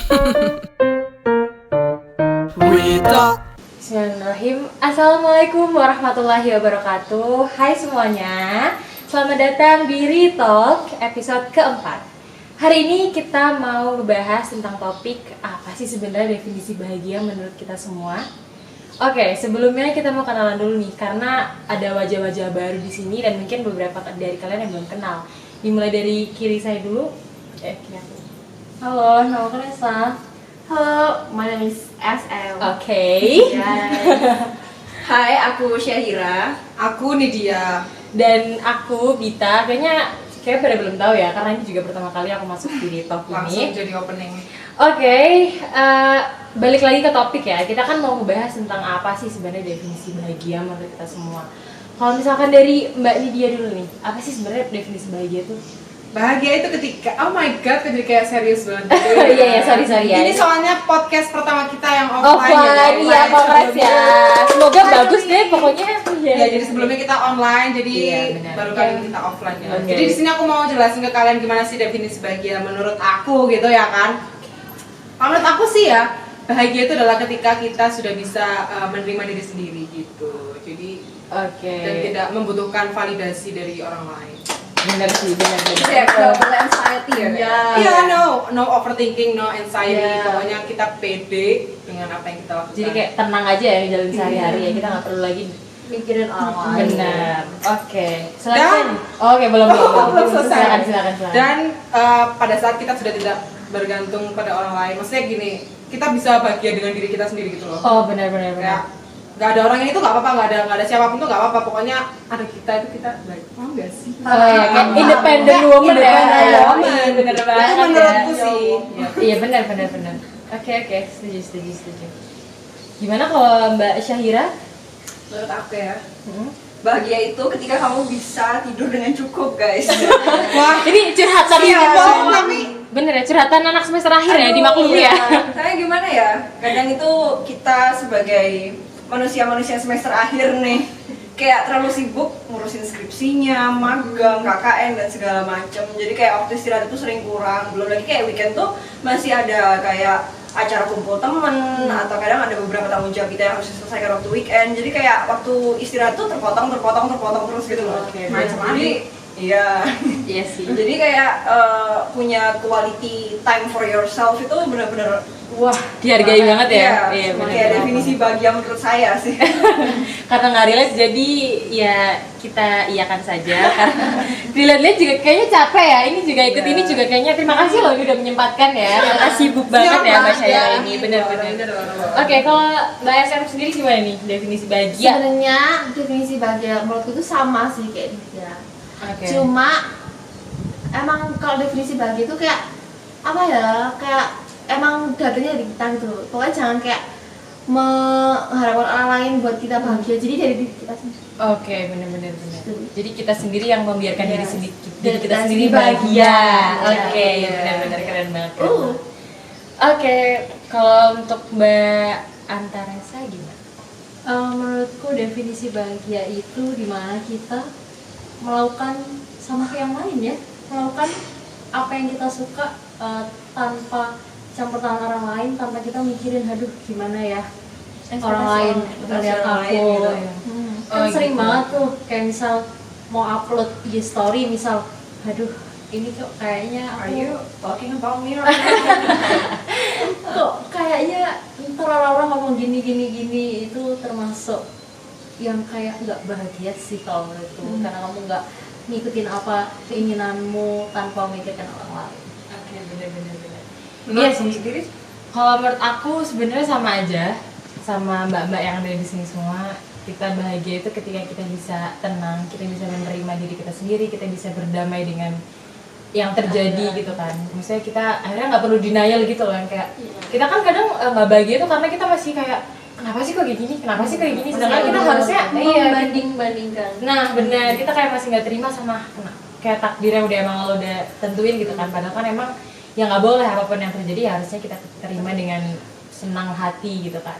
Bismillahirrahmanirrahim. Assalamualaikum warahmatullahi wabarakatuh. Hai semuanya, selamat datang di Retalk episode keempat. Hari ini kita mau membahas tentang topik apa sih sebenarnya definisi bahagia menurut kita semua. Oke, sebelumnya kita mau kenalan dulu nih, karena ada wajah-wajah baru di sini dan mungkin beberapa dari kalian yang belum kenal. Dimulai dari kiri saya dulu. Kiri aku. Halo, nama kalian Nesa. Halo, my name is SM. Oke. Hai, aku Syahira. Aku Nidia. Dan aku Bita. Kayaknya pada belum tahu ya, karena ini juga pertama kali aku masuk di Retalk Langsung ini. jadi opening. Oke, balik lagi ke topik ya. Kita kan mau membahas tentang apa sih sebenarnya definisi bahagia menurut kita semua. Kalau misalkan dari Mbak Nidia dulu nih, apa sih sebenarnya definisi bahagia tuh? Bahagia itu ketika, oh my god, jadi kayak serius banget. Iya, sorry ya. Ini soalnya podcast pertama kita yang Offline, iya, kongres ya. Semoga bagus deh pokoknya. Ya, jadi sebelumnya kita online, jadi Iya, benar. baru kali ini kita offline ya. Oke. Jadi di sini aku mau jelasin ke kalian gimana sih definisi bahagia menurut aku gitu ya kan. Kalau menurut aku sih ya, bahagia itu adalah ketika kita sudah bisa menerima diri sendiri gitu. Jadi dan tidak membutuhkan validasi dari orang lain. Bener sih. Iya, nggak boleh anxiety ya. Iya, no overthinking, no anxiety. Iya. Pokoknya kita pede dengan apa yang kita lakukan. Jadi kayak tenang aja ya jalan sehari-hari ya, kita nggak perlu lagi. Mikirin orang lain. Benar. Oke. Selanjutnya. Oke, belum. belum selesai. Silakan. Dan pada saat kita sudah tidak bergantung pada orang lain, maksudnya gini, kita bisa bahagia dengan diri kita sendiri gitu loh. Oh, benar. Kayak nggak ada orang ini tuh nggak apa-apa, nggak ada siapapun tuh nggak apa-apa. Pokoknya ada kita itu kita baik. Oh nggak sih? Oh ya, kayak independent woman ya. Independent woman. Bener Itu banget menurutku ya. sih. Iya, benar. Oke, setuju. Gimana kalau Mbak Syahira? Menurut aku ya, bahagia itu ketika kamu bisa tidur dengan cukup, guys. Wah, Ini curhatan iya, tapi bener ya, curhatan anak semester akhir ya, dimaklumi ya. Karena gimana ya, kadang itu kita sebagai manusia semester akhir nih kayak terlalu sibuk ngurusin skripsinya, magang, KKN dan segala macem. Jadi kayak waktu istirahat itu sering kurang. Belum lagi kayak weekend tuh masih ada kayak acara kumpul temen atau kadang ada beberapa tanggung jawab kita yang harus diselesaikan waktu weekend. Jadi kayak waktu istirahat tuh terpotong terus gitu loh. Oke, Nah, macam jadi iya. Iya sih. Jadi kayak punya quality time for yourself itu benar-benar wah Dihargai banget ya. Iya, bener. kayak definisi bahagia menurut saya sih. Karena nggak relate jadi ya kita iyakan saja. Karena dilihat-lihat juga kayaknya capek ya. Ini juga ikut ini juga kayaknya terima kasih loh udah menyempatkan ya. Karena sibuk banget ya Mbak Syahira ini. Benar-benar. Oke, kalau Mbak SM sendiri gimana nih definisi bahagia? Sebenarnya definisi bahagia menurutku itu sama sih kayak dia. Oke. Cuma emang kalau definisi bahagia itu kayak apa ya? Kayak emang datanya dari kita gitu loh. Pokoknya jangan kayak mengharapkan orang lain buat kita bahagia. Jadi dari diri kita sendiri. Oke, benar. Jadi kita sendiri yang membiarkan Yes. diri sendiri Dan kita kita sendiri sendiri bahagia. bahagia. Oke, Iya. benar keren banget. Oke, kalau untuk Mbak Antaresa gimana? Menurutku definisi bahagia itu dimana kita melakukan sama kayak yang lain ya, melakukan apa yang kita suka tanpa campur tangan orang lain, tanpa kita mikirin aduh gimana ya orang lain melihat orang aku lain gitu ya. Kan Oh, sering gitu. banget tuh kayak misal mau upload IG story misal aduh ini kok kayaknya Are aku you talking about me right now? kok kayaknya ntar orang-orang ngomong gini itu termasuk yang kayak nggak bahagia sih kalau menurutku karena kamu nggak ngikutin apa keinginanmu tanpa memikirkan orang lain. Oke, benar. Iya sih. sendiri. Kalau menurut aku sebenarnya sama aja sama mbak-mbak yang ada di sini semua. Kita bahagia itu ketika kita bisa tenang, kita bisa menerima diri kita sendiri, kita bisa berdamai dengan yang terjadi gitu kan. Maksudnya kita akhirnya nggak perlu denial gitu loh, yang kayak kita kan kadang nggak bahagia itu karena kita masih kayak kenapa sih kok kayak gini, sedangkan kita harusnya membanding-bandingkan. nah benar, kita kayak masih nggak terima sama kayak takdirnya udah emang lo udah tentuin gitu kan. Padahal kan emang ya nggak boleh apapun yang terjadi harusnya kita terima dengan senang hati gitu kan.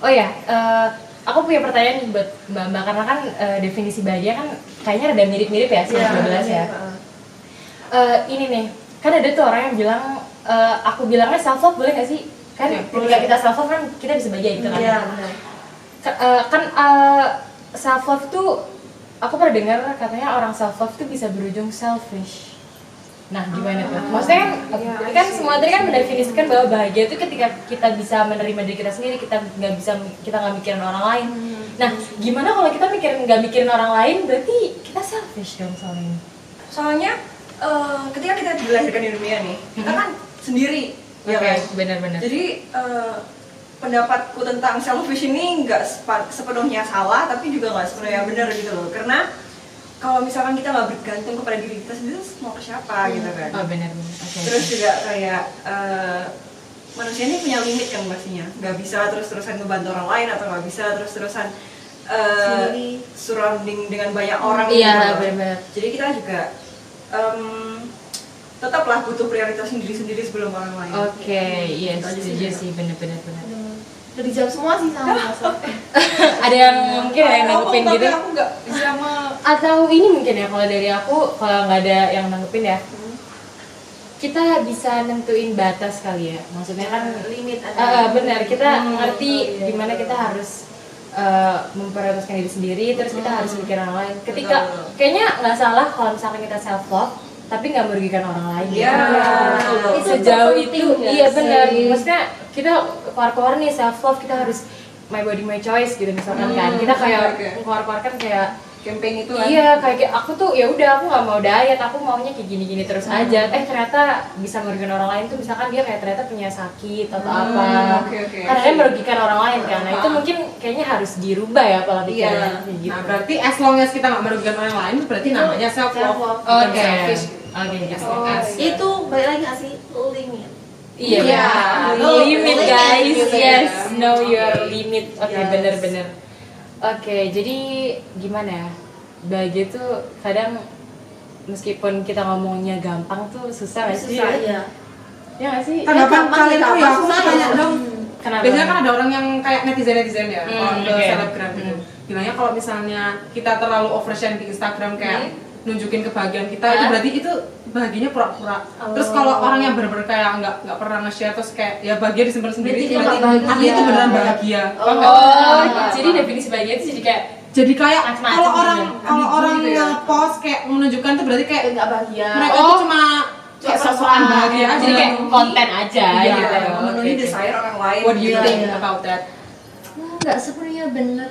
Oh ya, aku punya pertanyaan nih buat Mbak karena kan definisi bahagia kan kayaknya rada mirip-mirip ya sama 12 ya. Ini nih, kan ada tuh orang yang bilang aku bilangnya self love boleh nggak sih? Kan Ya, ketika boleh. kita self love kan kita bisa bahagia gitu kan. Iya, benar. Self love tuh aku pernah dengar katanya orang self love tuh bisa berujung selfish. Nah, gimana tuh? Maksudnya kan semua tadi kan mendefinisikan bahwa bahagia itu ketika kita bisa menerima diri kita sendiri, kita nggak mikirin orang lain. Nah, gimana kalau kita nggak mikirin orang lain, berarti kita selfish dong soalnya. Soalnya ketika kita dilahirkan di dunia nih, kita kan sendiri, ya kan? Benar-benar. Jadi pendapatku tentang selfish ini nggak sepenuhnya salah, tapi juga nggak sepenuhnya benar gitu loh. Karena kalau misalkan kita nggak bergantung kepada diri kita sendiri, terus mau ke siapa gitu kan? Oh, benar-benar. Oke. Terus juga kayak manusia ini punya limit kan pastinya, nggak bisa terus-terusan ngebantu orang lain atau nggak bisa terus-terusan surrounding dengan banyak orang. Iya, gitu loh. benar-benar. Jadi kita juga tetaplah butuh prioritas sendiri-sendiri sebelum orang lain. Oke, iya Gitu aja setuju sih. sih, benar-benar. Udah dijawab semua sih sama Mas. Ada yang mungkin ada yang nanggepin Tapi gitu? aku nggak bisa Atau ini mungkin ya kalau dari aku, kalau nggak ada yang nanggepin ya, kita bisa nentuin batas kali ya. Maksudnya kan Limit ada. benar, kita ngerti gimana kita harus memprioritaskan diri sendiri, terus kita harus mikir orang lain. Ketika kayaknya nggak salah kalau misalkan kita self love, tapi nggak merugikan orang lain. Iya, betul. Itu sejauh itu, penting nggak iya benar. sih? Maksudnya kita keluar-keluar nih self love, kita harus my body my choice gitu misalkan kan. Kita kayak oke. keluar-keluar kan kayak Campaign itu kan. iya kayak aku tuh ya udah aku nggak mau diet, aku maunya kayak gini-gini terus aja. Ternyata bisa merugikan orang lain tuh misalkan dia kayak ternyata punya sakit atau apa. oke. Karena dia merugikan orang lain kan. Nah, itu mungkin kayaknya harus dirubah ya pola pikirnya Iya. kayak gitu. Nah, berarti as long as kita nggak merugikan orang lain, berarti namanya self love. self-love. Oke. Selfish. Oke, gitu. As long as. Itu balik lagi nggak sih limit. Iya, Iya, limit limit guys, gitu yes, ya. know your limit. Oke, Yes. bener-bener. Oke, jadi gimana ya? Bahagia tuh kadang meskipun kita ngomongnya gampang tuh susah nggak sih? Susah ya. Ya nggak sih? Tanggapan gampang kalian sih, tuh ya, gampang, aku susah tanya ya. dong. Kenapa? Biasanya kan ada orang yang kayak netizen ya, kalau ke oke. selebgram gitu. Bilangnya kalau misalnya kita terlalu overshare di Instagram kayak nunjukin kebahagiaan kita, itu berarti itu bahagianya pura-pura. Terus kalau orang yang bener-bener kayak nggak pernah nge-share terus kayak ya bahagia disimpan sendiri, Berarti dia berarti nggak bahagia. artinya itu beneran bahagia. Paham nggak? Oh, jadi definisi bahagia itu jadi kayak Jadi kayak Macem-macem kalau orang gitu. kalau orang gitu ya. nge-post kayak menunjukkan tuh berarti kayak Nggak bahagia. mereka Oh. tuh cuma kayak sosokan bahagia aja. jadi kayak konten aja Iya. gitu. Memenuhi Oke, oke. desire orang lain. What do you Iya. think Iya. about that? Nggak sepenuhnya benar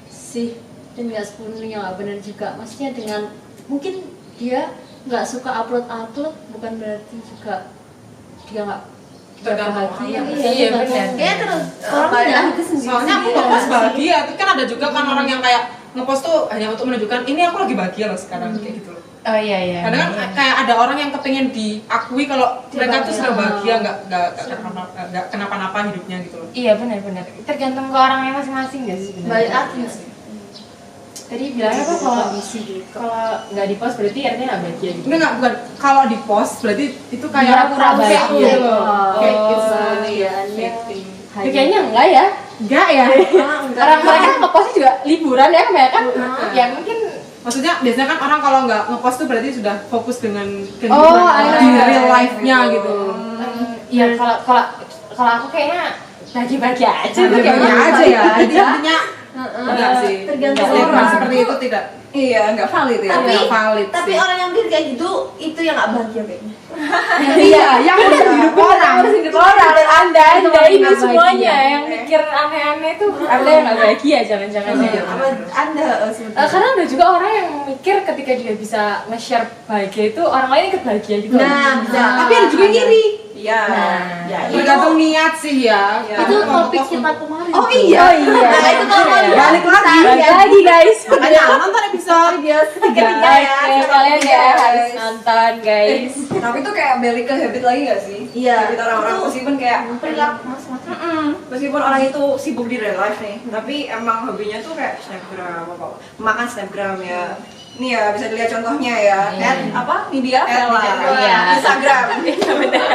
sih, dan nggak sepenuhnya nggak benar juga. Maksudnya dengan mungkin dia nggak suka upload bukan berarti juga dia nggak Tergantung bahagia. orang. Iya, benar. Kayaknya terus Orang balik ya. lagi ke sendiri. Soalnya aku nge-post bahagia, tuh kan ada juga kan orang yang kayak nge-post tuh hanya untuk menunjukkan ini aku lagi bahagia loh sekarang kayak gitu loh. Oh iya iya. Kadang kan kayak ada orang yang kepengen diakui kalau mereka tuh sedang bahagia, nggak kenapa-napa hidupnya gitu loh. Iya benar-benar. Tergantung ke orangnya masing-masing nggak sih sebenarnya? Balik lagi. Tadi bilangnya apa kalau kondisi gitu. kalau nggak di post berarti artinya nggak bahagia gitu. Enggak, bukan. Kalau di post berarti itu kayak Pura-pura fake bahagia. gitu loh. Kayak Oh, it's iya, fake thing. Tapi kayaknya enggak ya. Enggak ya? Orang mereka nge-postnya juga liburan ya kebanyakan. Ya mungkin Maksudnya biasanya kan orang kalau nggak nge-post tuh berarti sudah fokus dengan Oh, kehidupan di real life-nya gitu. ya kalau aku kayaknya bagi-bagi aja tuh Bagi-bagi kayaknya. aja ya. Jadi artinya enggak sih. Tergantung Statement orang. seperti itu tidak Iya, nggak valid ya. Tapi nggak valid tapi sih. orang yang mikir kayak gitu itu yang nggak bahagia kayaknya. Iya, yang udah hidup orang. Hidup orang dan anda ini nggak semuanya bahagia. yang mikir aneh-aneh tuh anda yang nggak bahagia jangan-jangan ya. Apa Anda sebetulnya? Karena ada juga orang yang mikir ketika dia bisa nge-share bahagia itu orang lain ikut bahagia juga. Nah, bisa. Tapi ada juga yang iri. Iya. Nah, Ya, Tergantung niat sih ya. Iya. Itu Kalau topik nge-post kita kemarin. Oh tuh. iya. Oh iya. Nah, itu kalau mau Iya. Balik lagi. Balik lagi guys. Makanya nonton episode dia ketiga ya. Oke, kalian ya harus nonton guys. Tapi itu kayak balik ke habit lagi nggak sih? Iya. Habit orang-orang Itu meskipun kayak perilaku masing-masing. meskipun orang itu sibuk di real life nih, tapi emang hobinya tuh kayak snapgram apa makan snapgram ya. Nih ya bisa dilihat contohnya ya. Iya. Apa? Media Vela. Iya. Instagram. Iya benar.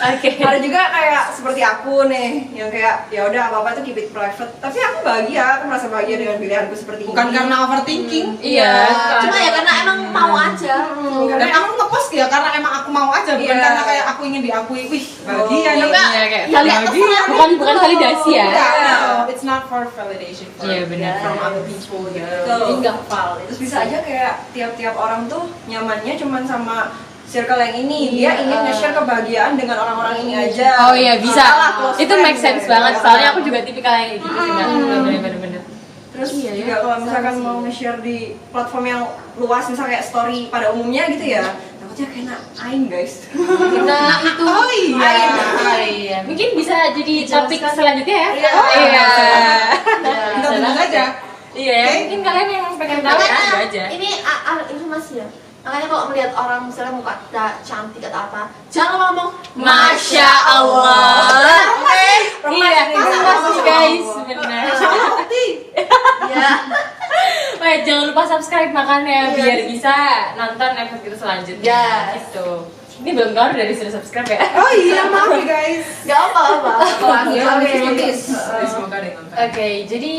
Oke. Ada juga kayak seperti aku nih, yang kayak ya udah apa-apa itu keep it private. Tapi aku bahagia, aku merasa bahagia dengan pilihanku seperti Bukan ini. karena overthinking. Iya. Cuma ya karena emang mau aja. Dan aku ngepost ya karena emang aku mau aja, bukan Iya. karena kayak aku ingin diakui. Wih, bahagia nih. Enggak, Iya, kayak ya kayak bukan validasi ya. No, it's not for validation for Iya, benar. from other people gitu. Jadi nggak valid. Terus bisa aja kayak tiap-tiap orang tuh nyamannya cuman sama circle yang ini, dia ingin nge-share kebahagiaan dengan orang-orang ini aja. Oh iya bisa. Salah, close Itu friend make sense ya. banget. Soalnya aku juga tipikal yang gitu sih. Bener-bener. Terus Iya, juga ya. kalau misalkan mau nge-share di platform yang luas, misalnya kayak story pada umumnya gitu ya, takutnya kena aing guys. Nah itu. Oh iya. Oh iya. Mungkin bisa jadi topik selanjutnya ya. Iya. Oh iya. Kita tunggu saja. Iya. Ya. Mungkin kalian yang pengen tahu ya ada aja. Ini informasi ya. Makanya kalau melihat orang misalnya muka cantik atau apa, jangan ngomong Masya Allah. Iya. Remas, Guys, benar. ya. Wah, jangan lupa subscribe makanya biar bisa nonton episode kita selanjutnya. Yes. Gitu. Ini belum keluar dari sudah subscribe ya. Oh iya, maaf ya guys. Gak apa-apa. Ya, Oke. notice. Semoga ada yang nonton. Oke, jadi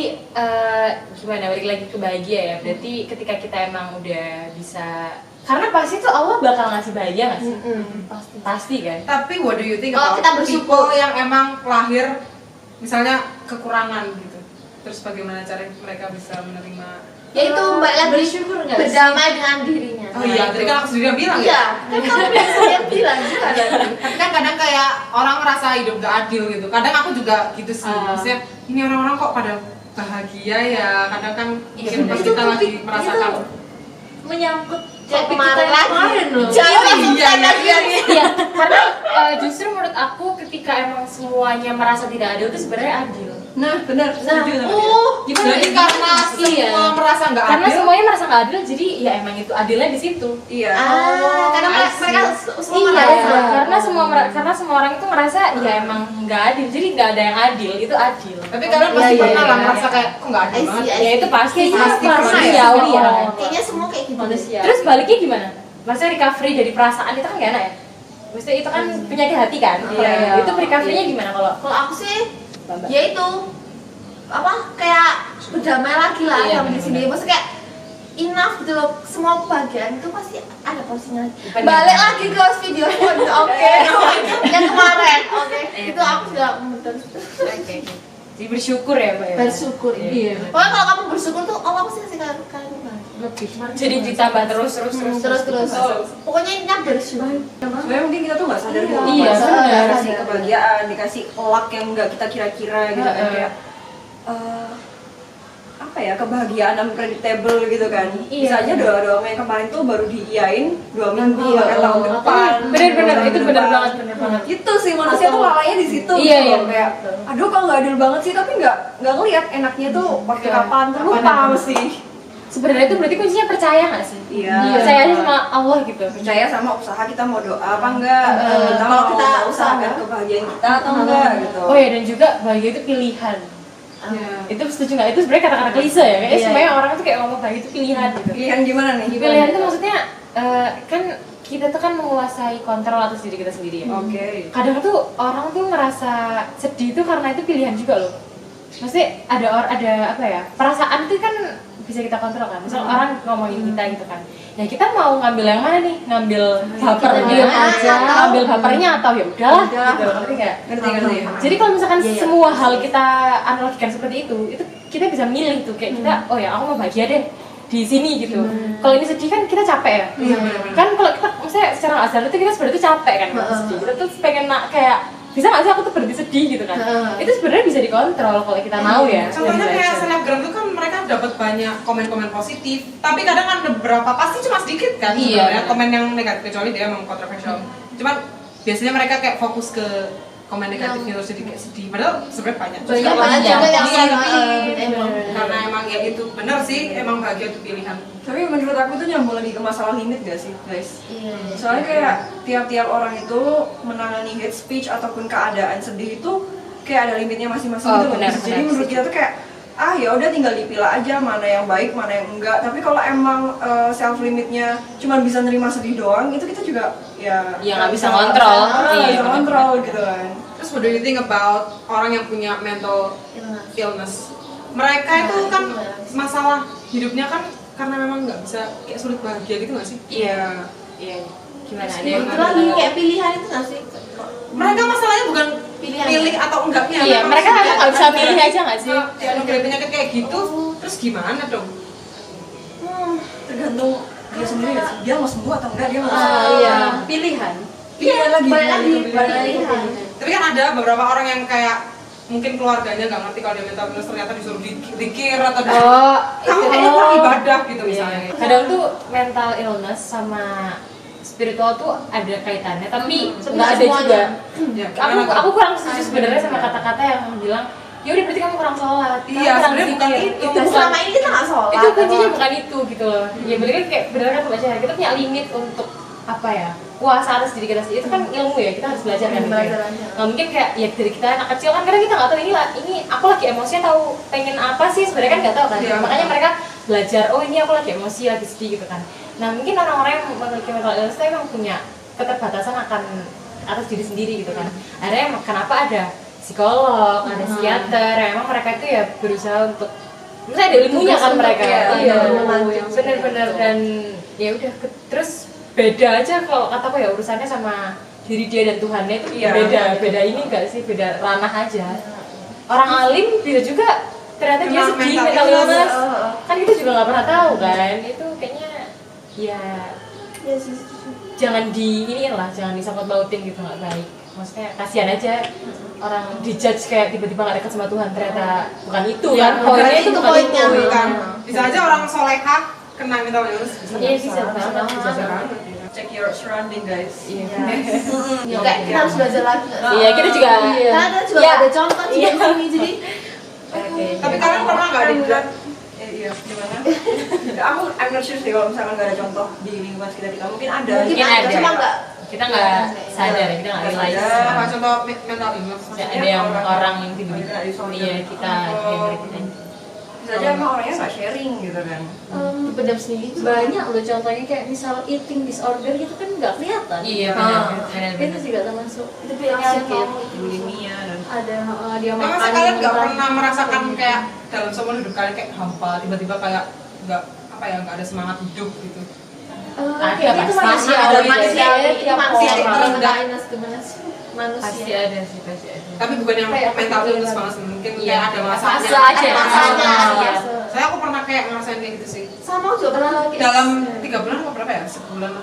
gimana balik lagi ke bahagia ya. Berarti ketika kita emang udah bisa, karena pasti tuh Allah bakal ngasih bahagia nggak sih? Pasti kan. Tapi what do you think Kalau about kita bersyukur. people yang emang lahir misalnya kekurangan gitu. Terus bagaimana cara mereka bisa menerima? Ya itu balik lagi Bersyukur nggak sih? berdamai dengan dirinya. Oh iya, tadi kan aku sendiri yang bilang Iya, ya. kan kamu biasanya bilang juga tadi. Tapi kan kadang kayak orang ngerasa hidup gak adil gitu. Kadang aku juga gitu sih. Maksudnya ini orang-orang kok pada bahagia ya. Kadang kan mungkin pas Itu kita lagi topik- merasakan. itu menyangkut Kayak topik kemarin kita yang lagi. kemarin loh. Jangan langsung iya, sana iya. lagi. Iya, karena justru menurut aku ketika emang semuanya merasa tidak adil itu sebenarnya adil. Nah, benar, setuju sama dia. Gimana? Jadi karena Iya. semua merasa gak Karena adil. semuanya merasa nggak adil, jadi ya emang itu adilnya di situ. Iya. Karena I see. mereka semua Iya, merasa. karena semua orang itu ngerasa ya emang nggak adil, jadi nggak ada yang adil, itu adil. Tapi kalian pasti Iya, pernah iya, lah iya. merasa kayak kok gak adil I see, banget. I Ya itu pasti Pasti pernah pernah ya. Kayaknya semua kayak gitu. Manusia. Terus baliknya gimana? Maksudnya recovery dari perasaan itu kan gak enak ya? Maksudnya itu kan penyakit hati kan? Iya. Itu recovery-nya gimana kalau? Kalau aku sih, Mbak? ya itu apa kayak berdamai lagi lah Iya, sama di sini. Maksudnya kayak enough gitu loh. Semua kebahagiaan itu pasti ada porsinya. Benar. Balik lagi ke video oke. Yang kemarin, oke. Itu aku juga Oke. Jadi bersyukur ya, Mbak ya? bersyukur. Iya. Pokoknya kalau kamu bersyukur tuh Allah pasti kasih kalian bahagia. Lebih. Jadi ditambah terus. Terus. Pokoknya intinya bersyukur. Sebenarnya mungkin kita tuh nggak sadar Iya. kalau Iya, kita benar. dikasih kebahagiaan, dikasih luck yang nggak kita kira-kira gitu kan, Heeh. kayak apa ya, kebahagiaan unpredictable gitu kan. Bisa aja doa-doa yang kemarin tuh baru diiyain 2 minggu bahkan tahun depan. Bener-bener, itu Tahun bener depan. banget, bener banget. Itu sih manusia tuh lalainya di situ. Iya, gitu iya. loh. Kayak aduh kok nggak adil banget sih, tapi nggak ngelihat enaknya tuh waktu kapan, tuh lupa mesti. Sebenarnya itu berarti kuncinya percaya nggak sih? Iya. Percaya aja sama Allah gitu. Percaya sama usaha kita mau doa apa enggak, kita Kalau mau kita usahakan usaha. kebahagiaan kita atau enggak gitu. Oh ya, dan juga bahagia itu pilihan. Iya. Itu setuju nggak? Itu sebenarnya kata-kata klise ya. Kayaknya Iya. semuanya orang tuh kayak ngomong bahagia itu pilihan gitu. Pilihan gimana nih? Pilihan itu maksudnya kan kita tuh kan menguasai kontrol atas diri kita sendiri ya. Oke. Kadang tuh orang tuh ngerasa sedih itu karena itu pilihan juga loh. Maksudnya ada apa ya? Perasaan itu kan bisa kita kontrol kan. Misal orang ngomongin kita gitu kan. Ya kita mau ngambil yang mana nih? Ngambil bapernya aja. ngambil bapernya atau ya udahlah Udah. gitu. Ngerti nggak? Ngerti. Jadi kalau misalkan Iya, iya. semua hal kita analogikan seperti itu kita bisa milih tuh kayak kita, oh ya aku mau bahagia deh di sini gitu. Kalau ini sedih kan kita capek ya. Kan kalau kita maksudnya secara nggak sadar itu kita sebenarnya tuh capek kan kalau sedih. Kita tuh pengen kayak bisa nggak sih aku tuh berhenti sedih gitu kan. Itu sebenarnya bisa dikontrol kalau kita mau ya. Contohnya Dari kayak belajar. selebgram itu kan mereka dapat banyak komen-komen positif, tapi kadang ada beberapa pasti cuma sedikit kan Iya. sebenarnya komen yang negatif, kecuali dia emang kontroversial. Cuman biasanya mereka kayak fokus ke komen negatifnya terus jadi kayak sedih. Padahal sebenarnya banyak. Banyak juga banget Iya. juga yang Iya, emang. karena emang ya itu bener sih, emang bahagia itu pilihan. Tapi menurut aku tuh nyambung lagi ke masalah limit gak sih, guys? Iya. Soalnya kayak tiap-tiap orang itu menangani hate speech ataupun keadaan sedih itu kayak ada limitnya masing-masing Oh, gitu loh. benar, Jadi benar, menurut kita tuh kayak ya udah tinggal dipilah aja mana yang baik, mana yang enggak. Tapi kalau emang self limitnya cuma bisa nerima sedih doang, itu kita juga ya nggak bisa ngontrol. Iya, bisa ngontrol gitu kan. Terus what do you think about orang yang punya mental illness? Mereka itu kan masalah hidupnya kan karena memang nggak bisa kayak sulit bahagia gitu nggak sih? Iya. Gimana ada yang Itu lagi kayak pilihan itu nggak sih? Mereka masalahnya bukan Pilihan. pilih atau enggaknya. Iya, mereka memang nggak bisa milih aja nggak sih? Dianugerahi penyakit kayak gitu, terus gimana dong? Tergantung dia sendiri nggak sih? Dia mau sembuh atau enggak, dia mau Iya, pilihan. pilihan lagi. Balik lagi, Pilihan. balik lagi. Tapi kan ada beberapa orang yang kayak mungkin keluarganya nggak ngerti kalau dia mental illness ternyata disuruh dikir atau kamu kayaknya kurang ibadah gitu misalnya. Kadang tuh mental illness sama spiritual tuh ada kaitannya, tapi nggak ada semuanya. juga. Ya, Aku kurang setuju sebenarnya sama kata-kata yang bilang, ya udah berarti kamu kurang sholat. kamu Iya, kurang sebenarnya bukan zikir." itu. Itu Dan bukan. selama ini kita nggak sholat. Itu kuncinya bukan itu gitu loh. Ya bener kan kayak bener kan baca kita punya limit untuk apa ya, puasa atas diri kita sendiri. Itu kan ilmu ya, kita harus belajar kan gitu ya. Belajar aja. Nggak mungkin kayak ya dari kita anak kecil kan kadang kita nggak tahu ini aku lagi emosinya tahu pengen apa sih sebenarnya kan nggak tahu kan. Iya. Makanya mereka belajar, oh ini aku lagi emosi lagi sedih gitu kan. Nah mungkin orang-orang yang memiliki mental illness itu emang punya keterbatasan akan atas diri sendiri gitu kan. Akhirnya kenapa ada psikolog, ada psikiater, ya, emang mereka itu ya berusaha untuk misalnya ada ilmunya kan mereka. Iya, bener-bener dan ya udah terus beda aja kalau kataku ya urusannya sama diri dia dan Tuhannya itu beda ini enggak sih, beda ranah aja. Orang alim bisa juga ternyata dia Memang sedih mental mental illness. illness kan kita juga nggak pernah tahu kan. Itu kayaknya ya Iya sih. jangan jangan disangkut pautin gitu, nggak baik. Maksudnya kasihan aja orang dijudge kayak tiba-tiba nggak dekat sama Tuhan ternyata bukan itu Iya, kan poinnya berarti itu itu bukan poinnya. itu Bukan. Bisa aja orang solehah kena mental illness. iya bisa banget bisa Bisa banget. banget. Check your surrounding guys. Iya. Ya, kayak kita harus belajar lagi. nggak sih? Iya, kita juga Karena kita juga Iya. nggak ada contoh di Iya. sini jadi. Oke. Tapi kalian pernah nggak dibilang Iya, gimana? I'm not sure sih kalau misalkan nggak ada contoh di lingkungan sekitar kita, mungkin ada. Mungkin ada. Cuma nggak. Kita nggak sadar, kita nggak realize. sadar. apa contoh mental illness? Ada yang orang yang tiba-tiba iya kita kita Bisa aja emang orangnya nggak sharing gitu kan. Dipendam sendiri. Banyak loh contohnya kayak misal eating disorder gitu kan nggak kelihatan. iya Ah. Itu juga termasuk Itu penyakit. Bulimia dan ada dia Emang makan. kalian nggak murah. pernah merasakan kayak dalam seumur hidup kalian kayak hampa, tiba-tiba kayak nggak apa ya nggak ada semangat hidup gitu? Ada, Kayak gitu pasti manusia ada, ada gitu. manusia Tiap manusia orang. terendah gimana sih pasti manusia. ada sih pasti ada. Tapi bukan yang Kayak mental aku illness bilang. banget sih, mungkin Iya. kayak ada masanya. Masa aja, Ada masanya. Iya. Saya aku pernah kayak ngerasain kayak gitu sih. Sama juga pernah lagi. Dalam 3 bulan apa berapa ya? Sebulan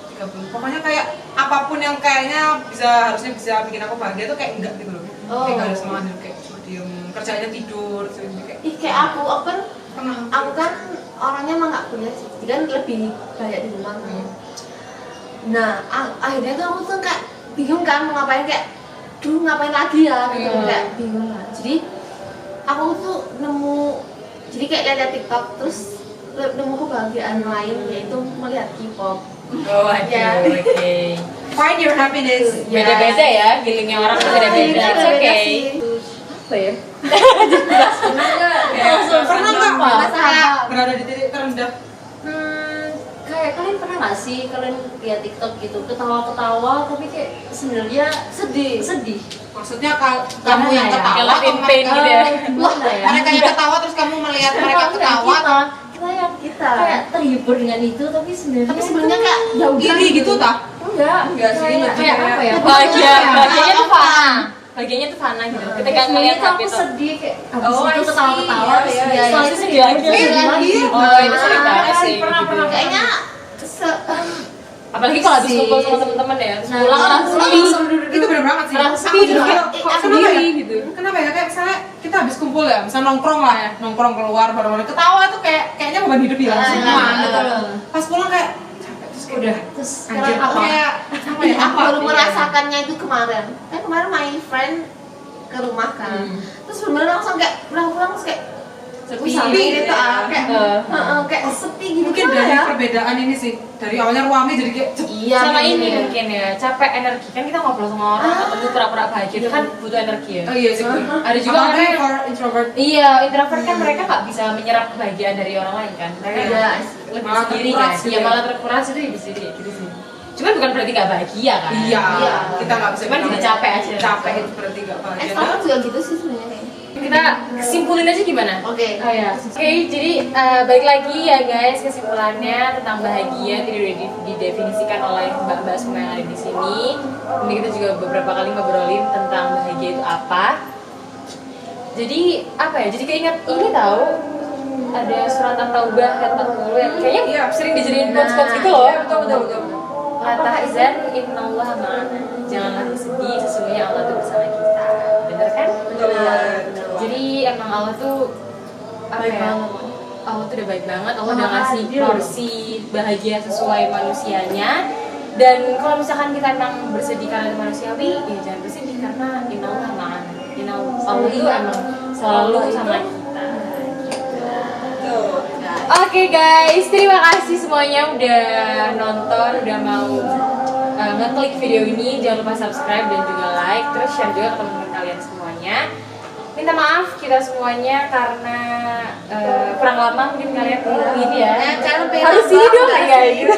3 bulan. Pokoknya kayak apapun yang kayaknya harusnya bisa bikin aku bahagia tuh kayak enggak gitu loh. Kayak nggak ada semangat hidup, kayak cuma diem kerjanya tidur terus kayak Ih, kayak aku kan pernah. orangnya emang nggak kuliah sih, jadi kan lebih banyak di rumah kan. Nah, akhirnya tuh aku tuh kayak bingung kan mau ngapain, kayak duh ngapain lagi ya gitu, kayak bingung lah. Jadi aku tuh jadi kayak lihat TikTok terus nemu kebahagiaan lain yaitu melihat K-pop. Oh aduh, Ya. oke. Find your happiness. Beda-beda ya, healingnya orang tuh beda-beda. It's Beda-beda okay. sih. Apa ya? Pernah nggak Apa? kayak berada di titik terendah? Kayak kalian pernah nggak sih kalian lihat TikTok gitu ketawa-ketawa tapi kayak sebenarnya Sedih. sedih. Maksudnya kamu yang ya? ketawa Kayak atau pain gitu ya. Gimana ya? mereka yang ketawa terus kamu melihat mereka Enggak, ketawa kita yang kayak terhibur dengan itu tapi sebenarnya Tapi sebenarnya itu kayak ya udah iri gitu tah? Enggak sih, kayak, lebih kayak apa ya? bahagianya tuh fana. Bahagianya tuh fana gitu. Ketika Sebenarnya ngeliat tuh HP aku tuh. sedih kayak habis Oh, I itu see. ketawa-ketawa terus Iya, ya, iya. ya, Itu sedih lagi. Sedih lagi. Oh, itu sering banget sih. Pernah. kayaknya Apalagi kalau habis kumpul sama teman-teman ya, terus Nah, pulang langsung sepi. Itu bener banget sih. Merasa sepi Aku gitu, juga, kok kenapa sendiri ya? gitu. Kenapa ya? Kayak misalnya kita habis kumpul ya, misalnya nongkrong lah ya, nongkrong keluar bareng-bareng ketawa tuh kayaknya beban hidup hilang semua gitu loh. Pas pulang kayak capek terus kayak udah terus anjir sekarang apa? kayak apa ya? aku baru Iya. merasakannya itu kemarin. Kemarin my friend ke rumah kan. Terus bener langsung kayak pulang-pulang terus kayak Sepi gitu ya. kayak kayak sepi gitu. Mungkin Kenapa dari ya? perbedaan ini sih, dari awalnya ruame jadi kayak Iya, Sama gitu. ini mungkin ya, capek energi kan kita ngobrol sama orang ketemu pura-pura bahagia itu kan butuh energi ya. oh iya sih. Ada juga Apalagi orang yang for introvert. Iya, introvert kan mereka nggak bisa menyerap kebahagiaan dari orang lain kan. Mereka Iya. lebih Malah sendiri terkuras kan. gitu Iya, ya. malah terkuras itu di sini gitu sih. Cuman bukan berarti gak bahagia kan? Iya, kita nggak bisa Cuman bilang jadi capek aja. capek itu berarti nggak bahagia. Ekstrovert juga gitu sih sebenarnya kayaknya. Kita simpulin aja gimana? Oke. Oh ya. Oke, jadi balik lagi ya guys, kesimpulannya tentang bahagia tidak didefinisikan oleh mbak-mbak semua yang ada di sini. Ini kita juga beberapa kali ngobrolin tentang bahagia itu apa. Jadi apa ya? Jadi keinget ini tahu ada surat At-Taubah ayat 40 yang kayaknya sering dijadiin quotes-quotes gitu loh. Iya, betul. La tahzan innallaha ma'ana. Janganlah bersedih, sesungguhnya Allah itu bersama kita. Bener kan? Betul. Jadi emang Allah tuh apa Baik ya? banget. Allah tuh udah baik banget. Allah udah ngasih porsi bahagia sesuai manusianya. Dan kalau misalkan kita emang bersedih karena itu manusiawi, ya jangan bersedih karena innallaha ma'ana. Allah itu emang selalu sama kita. Tuh. Oke guys, terima kasih semuanya udah nonton, udah mau ngeklik video ini. Jangan lupa subscribe dan juga like, terus share juga ke teman-teman kalian semuanya. Minta maaf kita semuanya karena kurang lama mungkin kalian ini ya. Kalian pengen Harus nambah ini dong nggak ya sih? gitu.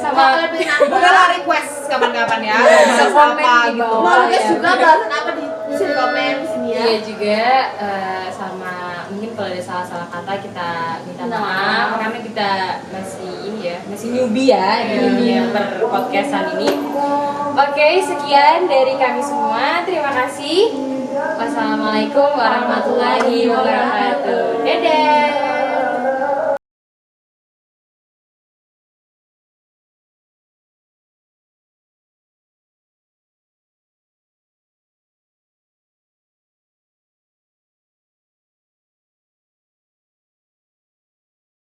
Sama Kalian pengen nambah? Bolehlah request kapan-kapan ya. Bisa komen apa di gitu. bawah. Mau guys ya. juga bahasan apa bisa di komen di sini ya. Iya juga sama mungkin kalau ada salah-salah kata kita minta maaf karena kita masih ini ya, masih newbie ya di dunia per-podcastan ini. Oke, sekian dari kami semua. Terima kasih. Wassalamualaikum warahmatullahi wabarakatuh. Dadah.